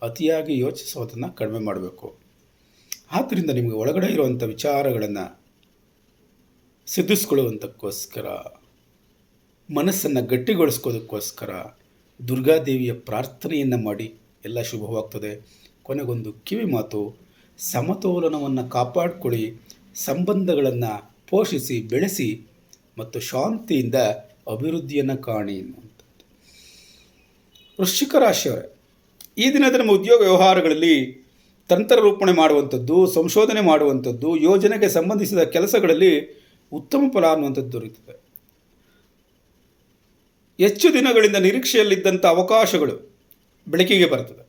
ಅತಿಯಾಗಿ ಯೋಚಿಸೋದನ್ನು ಕಡಿಮೆ ಮಾಡಬೇಕು. ಆದ್ದರಿಂದ ನಿಮಗೆ ಒಳಗಡೆ ಇರುವಂಥ ವಿಚಾರಗಳನ್ನು ಸಿದ್ಧಿಸ್ಕೊಳ್ಳುವಂಥಕ್ಕೋಸ್ಕರ, ಮನಸ್ಸನ್ನು ಗಟ್ಟಿಗೊಳಿಸ್ಕೋದಕ್ಕೋಸ್ಕರ ದುರ್ಗಾದೇವಿಯ ಪ್ರಾರ್ಥನೆಯನ್ನು ಮಾಡಿ ಎಲ್ಲ ಶುಭವಾಗ್ತದೆ. ಕೊನೆಗೊಂದು ಕಿವಿ ಮಾತು, ಸಮತೋಲನವನ್ನು ಕಾಪಾಡಿಕೊಳ್ಳಿ, ಸಂಬಂಧಗಳನ್ನು ಪೋಷಿಸಿ ಬೆಳೆಸಿ ಮತ್ತು ಶಾಂತಿಯಿಂದ ಅಭಿವೃದ್ಧಿಯನ್ನು ಕಾಣಿ ಅನ್ನುವಂಥದ್ದು. ವೃಶ್ಚಿಕ ರಾಶಿಯವರೇ, ಈ ದಿನದ ನಮ್ಮ ಉದ್ಯೋಗ ವ್ಯವಹಾರಗಳಲ್ಲಿ ತಂತ್ರರೂಪಣೆ ಮಾಡುವಂಥದ್ದು, ಸಂಶೋಧನೆ ಮಾಡುವಂಥದ್ದು, ಯೋಜನೆಗೆ ಸಂಬಂಧಿಸಿದ ಕೆಲಸಗಳಲ್ಲಿ ಉತ್ತಮ ಫಲ ಅನ್ನುವಂಥದ್ದು ದೊರೆಯುತ್ತದೆ. ಹೆಚ್ಚು ದಿನಗಳಿಂದ ನಿರೀಕ್ಷೆಯಲ್ಲಿದ್ದಂಥ ಅವಕಾಶಗಳು ಬೆಳಕಿಗೆ ಬರ್ತದೆ.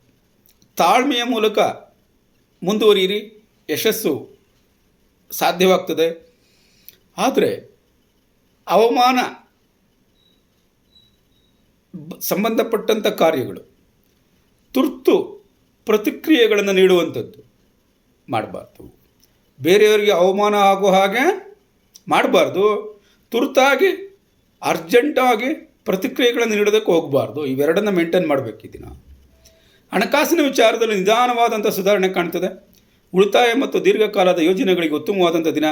ತಾಳ್ಮೆಯ ಮೂಲಕ ಮುಂದುವರಿಯಿರಿ, ಯಶಸ್ಸು ಸಾಧ್ಯವಾಗ್ತದೆ. ಆದರೆ ಅವಮಾನ ಸಂಬಂಧಪಟ್ಟಂಥ ಕಾರ್ಯಗಳು, ತುರ್ತು ಪ್ರತಿಕ್ರಿಯೆಗಳನ್ನು ನೀಡುವಂಥದ್ದು ಮಾಡಬಾರ್ದು. ಬೇರೆಯವರಿಗೆ ಅವಮಾನ ಆಗುವ ಹಾಗೆ ಮಾಡಬಾರ್ದು. ತುರ್ತಾಗಿ ಅರ್ಜೆಂಟಾಗಿ ಪ್ರತಿಕ್ರಿಯೆಗಳನ್ನು ನೀಡೋದಕ್ಕೆ ಹೋಗಬಾರ್ದು. ಇವೆರಡನ್ನು ಮೇಂಟೈನ್ ಮಾಡಬೇಕಿದ್ದೀನ. ಹಣಕಾಸಿನ ವಿಚಾರದಲ್ಲಿ ನಿಧಾನವಾದಂಥ ಸುಧಾರಣೆ ಕಾಣ್ತದೆ. ಉಳಿತಾಯ ಮತ್ತು ದೀರ್ಘಕಾಲದ ಯೋಜನೆಗಳಿಗೆ ಉತ್ತಮವಾದಂಥ ದಿನ.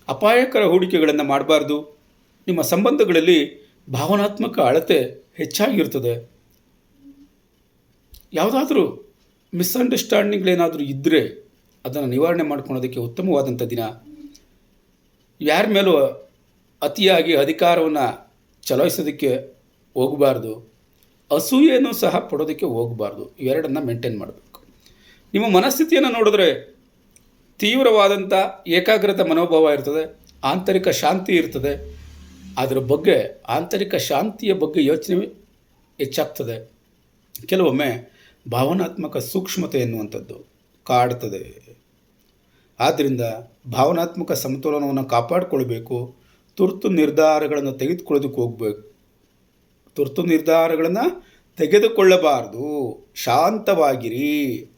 ಅಪಾಯಕರ ಹೂಡಿಕೆಗಳನ್ನು ಮಾಡಬಾರ್ದು. ನಿಮ್ಮ ಸಂಬಂಧಗಳಲ್ಲಿ ಭಾವನಾತ್ಮಕ ಅಳತೆ ಹೆಚ್ಚಾಗಿರ್ತದೆ. ಯಾವುದಾದ್ರೂ ಮಿಸ್ಅಂಡರ್ಸ್ಟ್ಯಾಂಡಿಂಗ್ಗಳೇನಾದರೂ ಇದ್ದರೆ ಅದನ್ನು ನಿವಾರಣೆ ಮಾಡ್ಕೊಳೋದಕ್ಕೆ ಉತ್ತಮವಾದಂಥ ದಿನ. ಯಾರ ಮೇಲೂ ಅತಿಯಾಗಿ ಅಧಿಕಾರವನ್ನು ಚಲಾಯಿಸೋದಕ್ಕೆ ಹೋಗಬಾರ್ದು. ಅಸೂಯೆಯನ್ನು ಸಹ ಪಡೋದಕ್ಕೆ ಹೋಗಬಾರ್ದು. ಇವೆರಡನ್ನು ಮೇಂಟೈನ್ ಮಾಡಬೇಕು. ನಿಮ್ಮ ಮನಸ್ಥಿತಿಯನ್ನು ನೋಡಿದ್ರೆ ತೀವ್ರವಾದಂಥ ಏಕಾಗ್ರತೆ ಮನೋಭಾವ ಇರ್ತದೆ, ಆಂತರಿಕ ಶಾಂತಿ ಇರ್ತದೆ. ಅದರ ಬಗ್ಗೆ, ಆಂತರಿಕ ಶಾಂತಿಯ ಬಗ್ಗೆ ಯೋಚನೆ ಹೆಚ್ಚಾಗ್ತದೆ. ಕೆಲವೊಮ್ಮೆ ಭಾವನಾತ್ಮಕ ಸೂಕ್ಷ್ಮತೆ ಎನ್ನುವಂಥದ್ದು ಕಾಡ್ತದೆ. ಆದ್ದರಿಂದ ಭಾವನಾತ್ಮಕ ಸಮತೋಲನವನ್ನು ಕಾಪಾಡಿಕೊಳ್ಬೇಕು. ತುರ್ತು ನಿರ್ಧಾರಗಳನ್ನು ತೆಗೆದುಕೊಳ್ಳಬಾರ್ದು. ಶಾಂತವಾಗಿರಿ.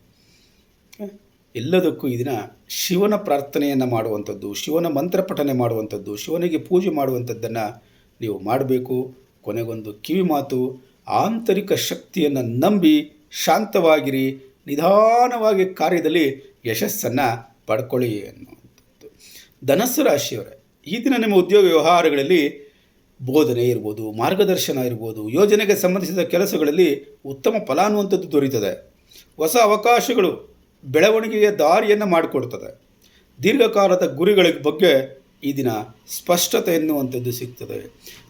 ಎಲ್ಲದಕ್ಕೂ ಈ ದಿನ ಶಿವನ ಪ್ರಾರ್ಥನೆಯನ್ನು ಮಾಡುವಂಥದ್ದು, ಶಿವನ ಮಂತ್ರ ಪಠನೆ ಮಾಡುವಂಥದ್ದು, ಶಿವನಿಗೆ ಪೂಜೆ ಮಾಡುವಂಥದ್ದನ್ನು ನೀವು ಮಾಡಬೇಕು. ಕೊನೆಗೊಂದು ಕಿವಿ ಮಾತು, ಆಂತರಿಕ ಶಕ್ತಿಯನ್ನು ನಂಬಿ ಶಾಂತವಾಗಿರಿ, ನಿಧಾನವಾಗಿ ಕಾರ್ಯದಲ್ಲಿ ಯಶಸ್ಸನ್ನು ಪಡ್ಕೊಳ್ಳಿ ಅನ್ನುವಂಥದ್ದು. ಧನಸ್ಸು ರಾಶಿಯವರೇ, ಈ ದಿನ ನಿಮ್ಮ ಉದ್ಯೋಗ ವ್ಯವಹಾರಗಳಲ್ಲಿ ಬೋಧನೆ ಇರ್ಬೋದು, ಮಾರ್ಗದರ್ಶನ ಇರ್ಬೋದು, ಯೋಜನೆಗೆ ಸಂಬಂಧಿಸಿದ ಕೆಲಸಗಳಲ್ಲಿ ಉತ್ತಮ ಫಲ ಅನ್ನುವಂಥದ್ದು ದೊರೀತದೆ. ಹೊಸ ಅವಕಾಶಗಳು ಬೆಳವಣಿಗೆಯ ದಾರಿಯನ್ನು ಮಾಡಿಕೊಡ್ತದೆ. ದೀರ್ಘಕಾಲದ ಗುರಿಗಳ ಬಗ್ಗೆ ಈ ದಿನ ಸ್ಪಷ್ಟತೆ ಎನ್ನುವಂಥದ್ದು ಸಿಗ್ತದೆ.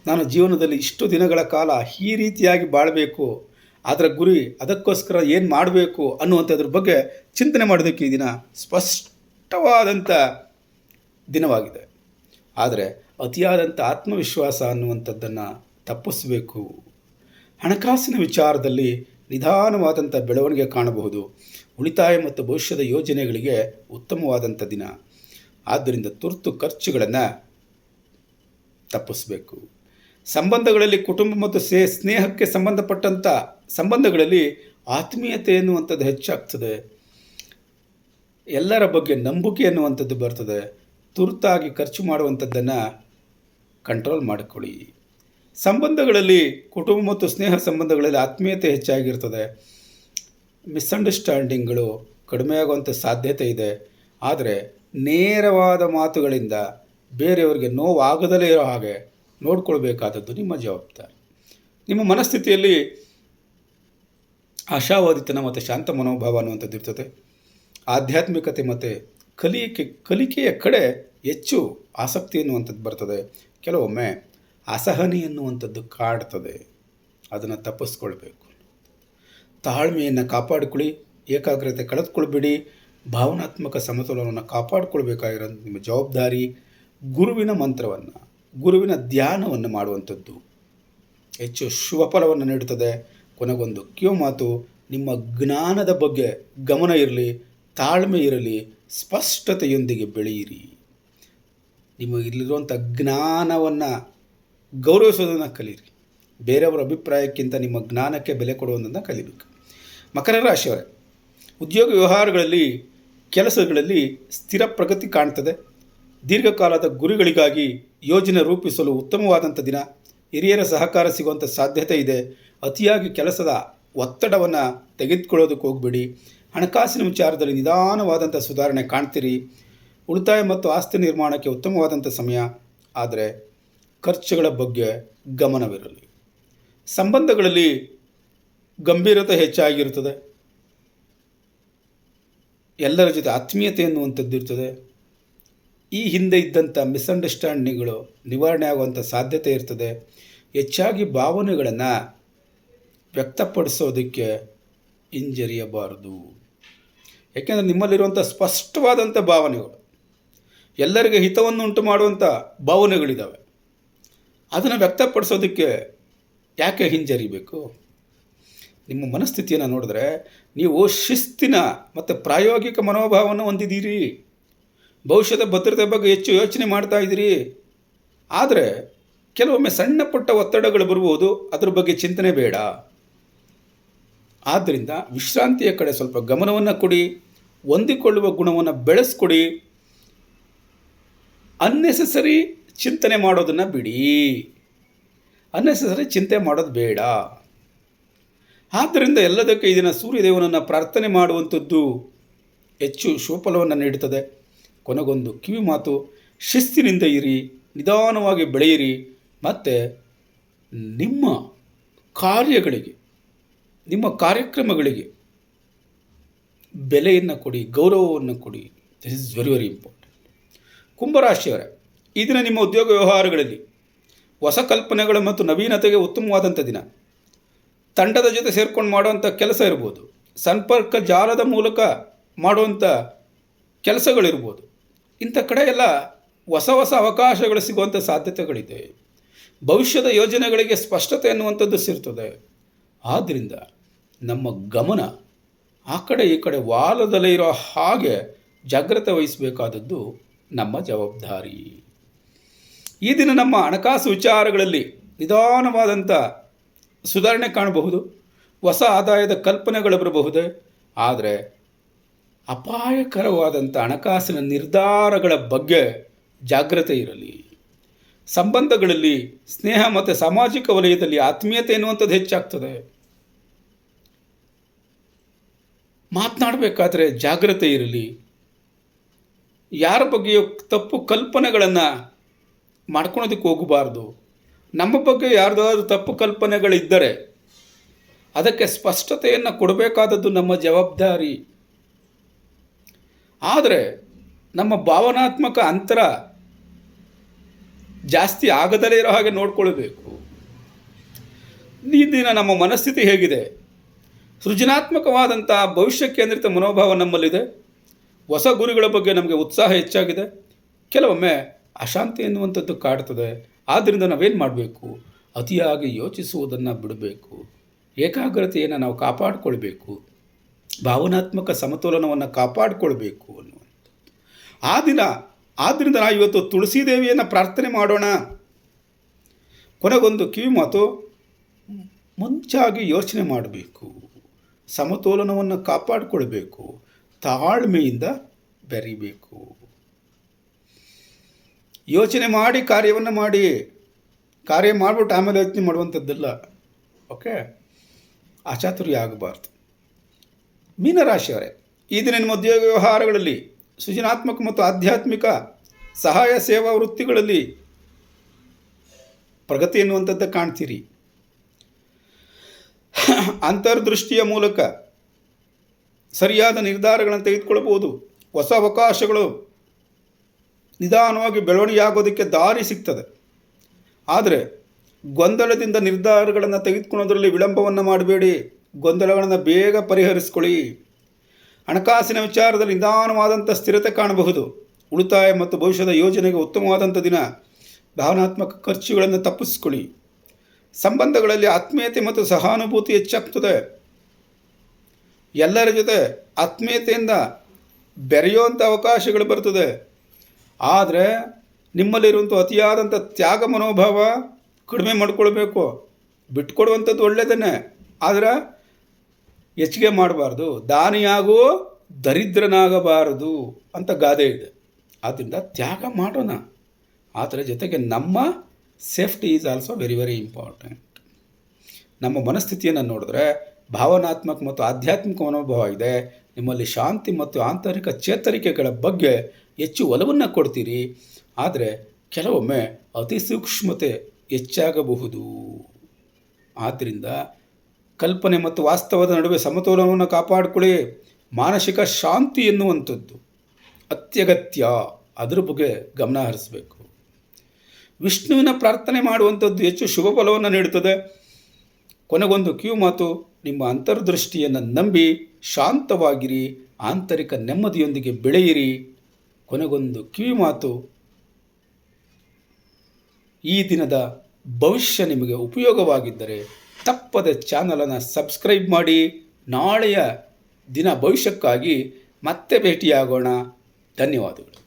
ನಾನು ಜೀವನದಲ್ಲಿ ಇಷ್ಟು ದಿನಗಳ ಕಾಲ ಈ ರೀತಿಯಾಗಿ ಬಾಳಬೇಕು, ಅದರ ಗುರಿ, ಅದಕ್ಕೋಸ್ಕರ ಏನು ಮಾಡಬೇಕು ಅನ್ನುವಂಥದ್ರ ಬಗ್ಗೆ ಚಿಂತನೆ ಮಾಡೋದಕ್ಕೆ ಈ ದಿನ ಸ್ಪಷ್ಟವಾದಂಥ ದಿನವಾಗಿದೆ. ಆದರೆ ಅತಿಯಾದಂಥ ಆತ್ಮವಿಶ್ವಾಸ ಅನ್ನುವಂಥದ್ದನ್ನು ತಪ್ಪಿಸಬೇಕು. ಹಣಕಾಸಿನ ವಿಚಾರದಲ್ಲಿ ನಿಧಾನವಾದಂಥ ಬೆಳವಣಿಗೆ ಕಾಣಬಹುದು. ಉಳಿತಾಯ ಮತ್ತು ಭವಿಷ್ಯದ ಯೋಜನೆಗಳಿಗೆ ಉತ್ತಮವಾದಂಥ ದಿನ. ಆದ್ದರಿಂದ ತುರ್ತು ಖರ್ಚುಗಳನ್ನು ತಪ್ಪಿಸಬೇಕು. ಸಂಬಂಧಗಳಲ್ಲಿ ಕುಟುಂಬ ಮತ್ತು ಸ್ನೇಹಕ್ಕೆ ಸಂಬಂಧಪಟ್ಟಂಥ ಸಂಬಂಧಗಳಲ್ಲಿ ಆತ್ಮೀಯತೆ ಎನ್ನುವಂಥದ್ದು ಹೆಚ್ಚಾಗ್ತದೆ. ಎಲ್ಲರ ಬಗ್ಗೆ ನಂಬಿಕೆ ಎನ್ನುವಂಥದ್ದು ಬರ್ತದೆ. ತುರ್ತಾಗಿ ಖರ್ಚು ಮಾಡುವಂಥದ್ದನ್ನು ಕಂಟ್ರೋಲ್ ಮಾಡಿಕೊಳ್ಳಿ. ಸಂಬಂಧಗಳಲ್ಲಿ, ಕುಟುಂಬ ಮತ್ತು ಸ್ನೇಹ ಸಂಬಂಧಗಳಲ್ಲಿ ಆತ್ಮೀಯತೆ ಹೆಚ್ಚಾಗಿರ್ತದೆ. ಮಿಸ್ಅಂಡರ್ಸ್ಟ್ಯಾಂಡಿಂಗ್ಗಳು ಕಡಿಮೆಯಾಗುವಂಥ ಸಾಧ್ಯತೆ ಇದೆ. ಆದರೆ ನೇರವಾದ ಮಾತುಗಳಿಂದ ಬೇರೆಯವರಿಗೆ ನೋವಾಗದಲೇ ಇರೋ ಹಾಗೆ ನೋಡ್ಕೊಳ್ಬೇಕಾದದ್ದು ನಿಮ್ಮ ಜವಾಬ್ದಾರಿ. ನಿಮ್ಮ ಮನಸ್ಥಿತಿಯಲ್ಲಿ ಆಶಾವಾದಿತನ ಮತ್ತು ಶಾಂತ ಮನೋಭಾವ ಅನ್ನುವಂಥದ್ದು ಇರ್ತದೆ. ಆಧ್ಯಾತ್ಮಿಕತೆ ಮತ್ತು ಕಲಿಕೆಯ ಕಡೆ ಹೆಚ್ಚು ಆಸಕ್ತಿ ಎನ್ನುವಂಥದ್ದು ಬರ್ತದೆ. ಕೆಲವೊಮ್ಮೆ ಅಸಹನೆ ಎನ್ನುವಂಥದ್ದು ಕಾಡ್ತದೆ. ಅದನ್ನು ತಪ್ಪಿಸ್ಕೊಳ್ಬೇಕು. ತಾಳ್ಮೆಯನ್ನು ಕಾಪಾಡಿಕೊಳ್ಳಿ. ಏಕಾಗ್ರತೆ ಕಳೆದುಕೊಳ್ಬೇಡಿ. ಭಾವನಾತ್ಮಕ ಸಮತೋಲನವನ್ನು ಕಾಪಾಡಿಕೊಳ್ಬೇಕಾಗಿರೋ ನಿಮ್ಮ ಜವಾಬ್ದಾರಿ. ಗುರುವಿನ ಮಂತ್ರವನ್ನು, ಗುರುವಿನ ಧ್ಯಾನವನ್ನು ಮಾಡುವಂಥದ್ದು ಹೆಚ್ಚು ಶುಭ ಫಲವನ್ನು ನೀಡುತ್ತದೆ. ಕೊನೆಗೊಂದು ಕಿವಿ ಮಾತು, ನಿಮ್ಮ ಜ್ಞಾನದ ಬಗ್ಗೆ ಗಮನ ಇರಲಿ, ತಾಳ್ಮೆ ಇರಲಿ, ಸ್ಪಷ್ಟತೆಯೊಂದಿಗೆ ಬೆಳೆಯಿರಿ. ನಿಮಗಿಲ್ಲಿರುವಂಥ ಜ್ಞಾನವನ್ನು ಗೌರವಿಸೋದನ್ನು ಕಲೀರಿ. ಬೇರೆಯವರ ಅಭಿಪ್ರಾಯಕ್ಕಿಂತ ನಿಮ್ಮ ಜ್ಞಾನಕ್ಕೆ ಬೆಲೆ ಕೊಡುವುದನ್ನು ಕಲಿಬೇಕು. ಮಕರ ರಾಶಿಯವರೇ, ಉದ್ಯೋಗ ವ್ಯವಹಾರಗಳಲ್ಲಿ, ಕೆಲಸಗಳಲ್ಲಿ ಸ್ಥಿರ ಪ್ರಗತಿ ಕಾಣ್ತದೆ. ದೀರ್ಘಕಾಲದ ಗುರಿಗಳಿಗಾಗಿ ಯೋಜನೆ ರೂಪಿಸಲು ಉತ್ತಮವಾದಂಥ ದಿನ. ಹಿರಿಯರ ಸಹಕಾರ ಸಿಗುವಂಥ ಸಾಧ್ಯತೆ ಇದೆ. ಅತಿಯಾಗಿ ಕೆಲಸದ ಒತ್ತಡವನ್ನು ತೆಗೆದುಕೊಳ್ಳೋದಕ್ಕೆ ಹೋಗಬೇಡಿ. ಹಣಕಾಸಿನ ವಿಚಾರದಲ್ಲಿ ನಿಧಾನವಾದಂಥ ಸುಧಾರಣೆ ಕಾಣ್ತೀರಿ. ಉಳಿತಾಯ ಮತ್ತು ಆಸ್ತಿ ನಿರ್ಮಾಣಕ್ಕೆ ಉತ್ತಮವಾದಂಥ ಸಮಯ. ಆದರೆ ಖರ್ಚುಗಳ ಬಗ್ಗೆ ಗಮನವಿರಲಿ. ಸಂಬಂಧಗಳಲ್ಲಿ ಗಂಭೀರತೆ ಹೆಚ್ಚಾಗಿರುತ್ತದೆ. ಎಲ್ಲರ ಜೊತೆ ಆತ್ಮೀಯತೆ ಎನ್ನುವಂಥದ್ದು ಇರ್ತದೆ. ಈ ಹಿಂದೆ ಇದ್ದಂಥ ಮಿಸ್ಅಂಡರ್ಸ್ಟ್ಯಾಂಡಿಂಗ್ಗಳು ನಿವಾರಣೆ ಆಗುವಂಥ ಸಾಧ್ಯತೆ ಇರ್ತದೆ. ಹೆಚ್ಚಾಗಿ ಭಾವನೆಗಳನ್ನು ವ್ಯಕ್ತಪಡಿಸೋದಕ್ಕೆ ಹಿಂಜರಿಯಬಾರದು. ಯಾಕೆಂದರೆ ನಿಮ್ಮಲ್ಲಿರುವಂಥ ಸ್ಪಷ್ಟವಾದಂಥ ಭಾವನೆಗಳು, ಎಲ್ಲರಿಗೆ ಹಿತವನ್ನು ಉಂಟು ಮಾಡುವಂಥ ಭಾವನೆಗಳಿದ್ದಾವೆ. ಅದನ್ನು ವ್ಯಕ್ತಪಡಿಸೋದಕ್ಕೆ ಯಾಕೆ ಹಿಂಜರಿಬೇಕು? ನಿಮ್ಮ ಮನಸ್ಥಿತಿಯನ್ನು ನೋಡಿದ್ರೆ ನೀವು ಶಿಸ್ತಿನ ಮತ್ತು ಪ್ರಾಯೋಗಿಕ ಮನೋಭಾವವನ್ನು ಹೊಂದಿದ್ದೀರಿ. ಭವಿಷ್ಯದ ಭದ್ರತೆ ಬಗ್ಗೆ ಹೆಚ್ಚು ಯೋಚನೆ ಮಾಡ್ತಾ ಇದ್ದೀರಿ. ಆದರೆ ಕೆಲವೊಮ್ಮೆ ಸಣ್ಣ ಪುಟ್ಟ ಒತ್ತಡಗಳು ಬರ್ಬೋದು, ಅದ್ರ ಬಗ್ಗೆ ಚಿಂತನೆ ಬೇಡ. ಆದ್ದರಿಂದ ವಿಶ್ರಾಂತಿಯ ಕಡೆ ಸ್ವಲ್ಪ ಗಮನವನ್ನು ಕೊಡಿ, ಹೊಂದಿಕೊಳ್ಳುವ ಗುಣವನ್ನು ಬೆಳೆಸ್ಕೊಡಿ. ಅನ್ನೆಸೆಸರಿ ಚಿಂತನೆ ಮಾಡೋದನ್ನು ಬಿಡಿ. ಅನ್ನೆಸೆಸರಿ ಚಿಂತೆ ಮಾಡೋದು ಬೇಡ. ಆದ್ದರಿಂದ ಎಲ್ಲದಕ್ಕೆ ಈ ದಿನ ಸೂರ್ಯದೇವನನ್ನು ಪ್ರಾರ್ಥನೆ ಮಾಡುವಂಥದ್ದು ಹೆಚ್ಚು ಶುಭಫಲವನ್ನು ನೀಡುತ್ತದೆ. ಕೊನೆಗೊಂದು ಕಿವಿ ಮಾತು, ಶಿಸ್ತಿನಿಂದ ಇರಿ, ನಿಧಾನವಾಗಿ ಬೆಳೆಯಿರಿ ಮತ್ತು ನಿಮ್ಮ ಕಾರ್ಯಗಳಿಗೆ, ನಿಮ್ಮ ಕಾರ್ಯಕ್ರಮಗಳಿಗೆ ಬೆಲೆಯನ್ನು ಕೊಡಿ, ಗೌರವವನ್ನು ಕೊಡಿ. This is very very important. ಕುಂಭರಾಶಿಯವರೇ, ಈ ದಿನ ನಿಮ್ಮ ಉದ್ಯೋಗ ವ್ಯವಹಾರಗಳಲ್ಲಿ ಹೊಸ ಕಲ್ಪನೆಗಳು ಮತ್ತು ನವೀನತೆಗೆ ಉತ್ತಮವಾದಂಥ ದಿನ. ತಂಡದ ಜೊತೆ ಸೇರ್ಕೊಂಡು ಮಾಡುವಂಥ ಕೆಲಸ ಇರ್ಬೋದು, ಸಂಪರ್ಕ ಜಾಲದ ಮೂಲಕ ಮಾಡುವಂಥ ಕೆಲಸಗಳಿರ್ಬೋದು. ಇಂಥ ಕಡೆ ಎಲ್ಲ ಹೊಸ ಹೊಸ ಅವಕಾಶಗಳು ಸಿಗುವಂಥ ಸಾಧ್ಯತೆಗಳಿದೆ. ಭವಿಷ್ಯದ ಯೋಜನೆಗಳಿಗೆ ಸ್ಪಷ್ಟತೆ ಅನ್ನುವಂಥದ್ದು ಸಿರ್ತದೆ. ಆದ್ದರಿಂದ ನಮ್ಮ ಗಮನ ಆ ಕಡೆ ಈ ಕಡೆ ವಾಲದಲ್ಲೇ ಇರೋ ಹಾಗೆ ಜಾಗ್ರತೆ ವಹಿಸಬೇಕಾದದ್ದು ನಮ್ಮ ಜವಾಬ್ದಾರಿ. ಈ ದಿನ ನಮ್ಮ ಹಣಕಾಸು ವಿಚಾರಗಳಲ್ಲಿ ನಿಧಾನವಾದಂಥ ಸುಧಾರಣೆ ಕಾಣಬಹುದು. ಹೊಸ ಆದಾಯದ ಕಲ್ಪನೆಗಳು ಬರಬಹುದೇ. ಆದರೆ ಅಪಾಯಕರವಾದಂಥ ಹಣಕಾಸಿನ ನಿರ್ಧಾರಗಳ ಬಗ್ಗೆ ಜಾಗ್ರತೆ ಇರಲಿ. ಸಂಬಂಧಗಳಲ್ಲಿ, ಸ್ನೇಹ ಮತ್ತು ಸಾಮಾಜಿಕ ವಲಯದಲ್ಲಿ ಆತ್ಮೀಯತೆ ಎನ್ನುವಂಥದ್ದು ಹೆಚ್ಚಾಗ್ತದೆ. ಮಾತನಾಡಬೇಕಾದ್ರೆ ಜಾಗ್ರತೆ ಇರಲಿ. ಯಾರ ಬಗ್ಗೆಯೂ ತಪ್ಪು ಕಲ್ಪನೆಗಳನ್ನು ಮಾಡ್ಕೊಳೋದಕ್ಕೆ ಹೋಗಬಾರ್ದು. ನಮ್ಮ ಬಗ್ಗೆ ಯಾರ್ದಾದ್ರೂ ತಪ್ಪು ಕಲ್ಪನೆಗಳಿದ್ದರೆ ಅದಕ್ಕೆ ಸ್ಪಷ್ಟತೆಯನ್ನು ಕೊಡಬೇಕಾದದ್ದು ನಮ್ಮ ಜವಾಬ್ದಾರಿ. ಆದರೆ ನಮ್ಮ ಭಾವನಾತ್ಮಕ ಅಂತರ ಜಾಸ್ತಿ ಆಗದಲೇ ಇರೋ ಹಾಗೆ ನೋಡ್ಕೊಳ್ಬೇಕು. ಈ ದಿನ ನಮ್ಮ ಮನಸ್ಥಿತಿ ಹೇಗಿದೆ? ಸೃಜನಾತ್ಮಕವಾದಂಥ ಭವಿಷ್ಯ ಕೇಂದ್ರಿತ ಮನೋಭಾವ ನಮ್ಮಲ್ಲಿದೆ. ಹೊಸ ಗುರಿಗಳ ಬಗ್ಗೆ ನಮಗೆ ಉತ್ಸಾಹ ಹೆಚ್ಚಾಗಿದೆ. ಕೆಲವೊಮ್ಮೆ ಅಶಾಂತಿ ಎನ್ನುವಂಥದ್ದು ಕಾಡ್ತದೆ. ಆದ್ದರಿಂದ ನಾವೇನು ಮಾಡಬೇಕು? ಅತಿಯಾಗಿ ಯೋಚಿಸುವುದನ್ನು ಬಿಡಬೇಕು. ಏಕಾಗ್ರತೆಯನ್ನು ನಾವು ಕಾಪಾಡಿಕೊಳ್ಬೇಕು. ಭಾವನಾತ್ಮಕ ಸಮತೋಲನವನ್ನು ಕಾಪಾಡಿಕೊಳ್ಬೇಕು ಅನ್ನುವಂಥದ್ದು ಆದ್ದರಿಂದ ನಾವು ಇವತ್ತು ತುಳಸಿ ದೇವಿಯನ್ನು ಪ್ರಾರ್ಥನೆ ಮಾಡೋಣ. ಕೊನೆಗೊಂದು ಕಿವಿ ಮಾತು, ಮುಂಚಾಗಿ ಯೋಚನೆ ಮಾಡಬೇಕು, ಸಮತೋಲನವನ್ನು ಕಾಪಾಡಿಕೊಳ್ಬೇಕು, ತಾಳ್ಮೆಯಿಂದ ಬೆರಿಬೇಕು. ಯೋಚನೆ ಮಾಡಿ ಕಾರ್ಯವನ್ನು ಮಾಡಿ, ಕಾರ್ಯ ಮಾಡಿಬಿಟ್ಟು ಆಮೇಲೆ ಯೋಚನೆ ಮಾಡುವಂಥದ್ದಲ್ಲ. ಓಕೆ, ಅಚಾತುರ್ಯ ಆಗಬಾರ್ದು. ಮೀನರಾಶಿಯವರೇ, ಈ ದಿನ ನಿಮ್ಮ ಉದ್ಯೋಗ ವ್ಯವಹಾರಗಳಲ್ಲಿ ಸೃಜನಾತ್ಮಕ ಮತ್ತು ಆಧ್ಯಾತ್ಮಿಕ ಸಹಾಯ ಸೇವಾ ವೃತ್ತಿಗಳಲ್ಲಿ ಪ್ರಗತಿ ಎನ್ನುವಂಥದ್ದು ಕಾಣ್ತೀರಿ. ಅಂತರ್ದೃಷ್ಟಿಯ ಮೂಲಕ ಸರಿಯಾದ ನಿರ್ಧಾರಗಳನ್ನು ತೆಗೆದುಕೊಳ್ಳಬಹುದು. ಹೊಸ ಅವಕಾಶಗಳು ನಿಧಾನವಾಗಿ ಬೆಳವಣಿಗೆ ಆಗೋದಕ್ಕೆ ದಾರಿ ಸಿಗ್ತದೆ. ಆದರೆ ಗೊಂದಲದಿಂದ ನಿರ್ಧಾರಗಳನ್ನು ತೆಗೆದುಕೊಳ್ಳೋದ್ರಲ್ಲಿ ವಿಳಂಬವನ್ನು ಮಾಡಬೇಡಿ. ಗೊಂದಲಗಳನ್ನು ಬೇಗ ಪರಿಹರಿಸ್ಕೊಳ್ಳಿ. ಹಣಕಾಸಿನ ವಿಚಾರದಲ್ಲಿ ನಿಧಾನವಾದಂಥ ಸ್ಥಿರತೆ ಕಾಣಬಹುದು. ಉಳಿತಾಯ ಮತ್ತು ಭವಿಷ್ಯದ ಯೋಜನೆಗೆ ಉತ್ತಮವಾದಂಥ ದಿನ. ಭಾವನಾತ್ಮಕ ಖರ್ಚುಗಳನ್ನು ತಪ್ಪಿಸ್ಕೊಳ್ಳಿ. ಸಂಬಂಧಗಳಲ್ಲಿ ಆತ್ಮೀಯತೆ ಮತ್ತು ಸಹಾನುಭೂತಿ ಹೆಚ್ಚಾಗ್ತದೆ. ಎಲ್ಲರ ಜೊತೆ ಆತ್ಮೀಯತೆಯಿಂದ ಬೆರೆಯುವಂಥ ಅವಕಾಶಗಳು ಬರ್ತದೆ. ಆದರೆ ನಿಮ್ಮಲ್ಲಿರುವಂಥ ಅತಿಯಾದಂಥ ತ್ಯಾಗ ಮನೋಭಾವ ಕಡಿಮೆ ಮಾಡಿಕೊಳ್ಬೇಕು. ಬಿಟ್ಕೊಡುವಂಥದ್ದು ಒಳ್ಳೆಯದನ್ನೇ, ಆದರೆ ಹೆಚ್ಚಿಗೆ ಮಾಡಬಾರ್ದು. ದಾನಿಯಾಗೋ ದರಿದ್ರನಾಗಬಾರದು ಅಂತ ಗಾದೆ ಇದೆ. ಆದ್ದರಿಂದ ತ್ಯಾಗ ಮಾಡೋಣ. ಆದರೆ ಜೊತೆಗೆ ನಮ್ಮ safety is also very very important. ನಮ್ಮ ಮನಸ್ಥಿತಿಯನ್ನು ನೋಡಿದ್ರೆ ಭಾವನಾತ್ಮಕ ಮತ್ತು ಆಧ್ಯಾತ್ಮಿಕ ಮನೋಭಾವ ಇದೆ. ನಿಮ್ಮಲ್ಲಿ ಶಾಂತಿ ಮತ್ತು ಆಂತರಿಕ ಚೇತರಿಕೆಗಳ ಬಗ್ಗೆ ಹೆಚ್ಚು ಒಲವನ್ನು ಕೊಡ್ತೀರಿ. ಆದರೆ ಕೆಲವೊಮ್ಮೆ ಅತಿ ಸೂಕ್ಷ್ಮತೆ ಹೆಚ್ಚಾಗಬಹುದು. ಆದ್ದರಿಂದ ಕಲ್ಪನೆ ಮತ್ತು ವಾಸ್ತವದ ನಡುವೆ ಸಮತೋಲನವನ್ನು ಕಾಪಾಡಿಕೊಳ್ಳಿ. ಮಾನಸಿಕ ಶಾಂತಿ ಎನ್ನುವಂಥದ್ದು ಅತ್ಯಗತ್ಯ. ಅದರ ಬಗ್ಗೆ ಗಮನ ಹರಿಸಬೇಕು. ವಿಷ್ಣುವಿನ ಪ್ರಾರ್ಥನೆ ಮಾಡುವಂಥದ್ದು ಹೆಚ್ಚು ಶುಭ ಫಲವನ್ನು ನೀಡುತ್ತದೆ. ಕೊನೆಗೊಂದು ಕಿವಿ ಮಾತು, ನಿಮ್ಮ ಅಂತರ್ದೃಷ್ಟಿಯನ್ನು ನಂಬಿ ಶಾಂತವಾಗಿರಿ, ಆಂತರಿಕ ನೆಮ್ಮದಿಯೊಂದಿಗೆ ಬೆಳೆಯಿರಿ. ಕೊನೆಗೊಂದು ಕಿವಿ ಮಾತು, ಈ ದಿನದ ಭವಿಷ್ಯ ನಿಮಗೆ ಉಪಯೋಗವಾಗಿದ್ದರೆ ತಪ್ಪದೆ ಚಾನಲನ್ನು ಸಬ್ಸ್ಕ್ರೈಬ್ ಮಾಡಿ. ನಾಳೆಯ ದಿನ ಭವಿಷ್ಯಕ್ಕಾಗಿ ಮತ್ತೆ ಭೇಟಿಯಾಗೋಣ. ಧನ್ಯವಾದಗಳು.